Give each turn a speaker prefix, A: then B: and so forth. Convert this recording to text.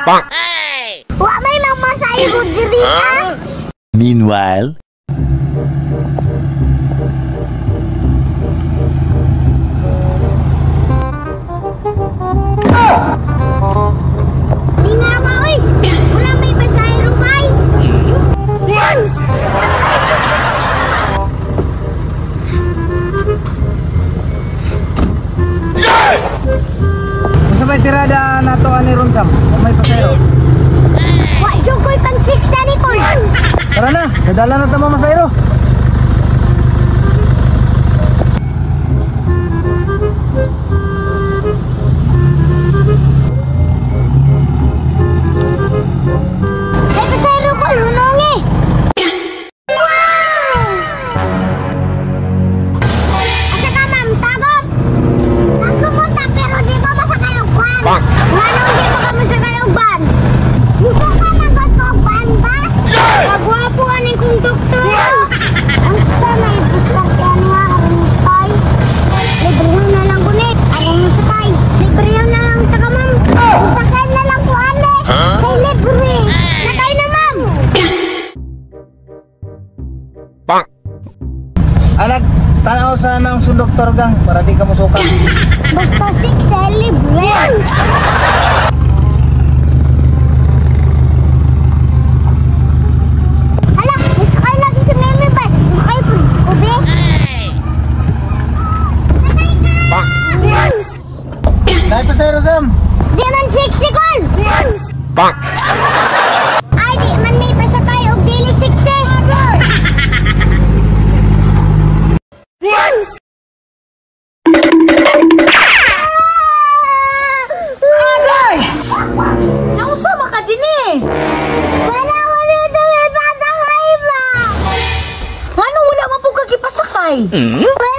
A: Wa may mamasayo diri ah.
B: Meanwhile,
A: Di nga ba oy. Wala may masayo bay.
C: Unsa may tirada nato ani Ronsam? May pasayro.
A: Wa jud koy pansik sa ni kon.
C: Tara na, sa dala na ta mamasayro.
A: May masayo ko lunong eh. Wow! Asa ka ma'am tabot? Ako mo ta pero di ko masakay og van. Manong di ko ka masakay og van? Gusto ka mag-og van ba? Kagwapo aning kong doktor. Ang sana ibuslang kaya nga aron sakay. Librihan na lang kunit. Aron sakay. Librihan na lang taga ma'am. Sakay na lang ko ane. Kay libre. Sakay na ma'am.
C: Anak, tanaw sa nang sun doktor gang para di ka musukan.
A: Basta 6 libre. Hala, may sakay lagi si Meme ba? Sakay po, Kobe. Sakay ka!
C: Dai pasayro Sam.
A: Di man 60 kol! Ay, di man may pasakay og dili 60.
C: Agay!
A: Nausama ka din eh! Wala mo dito may pasakay ba?
D: Ano wala man po kagipasakay?
A: Wala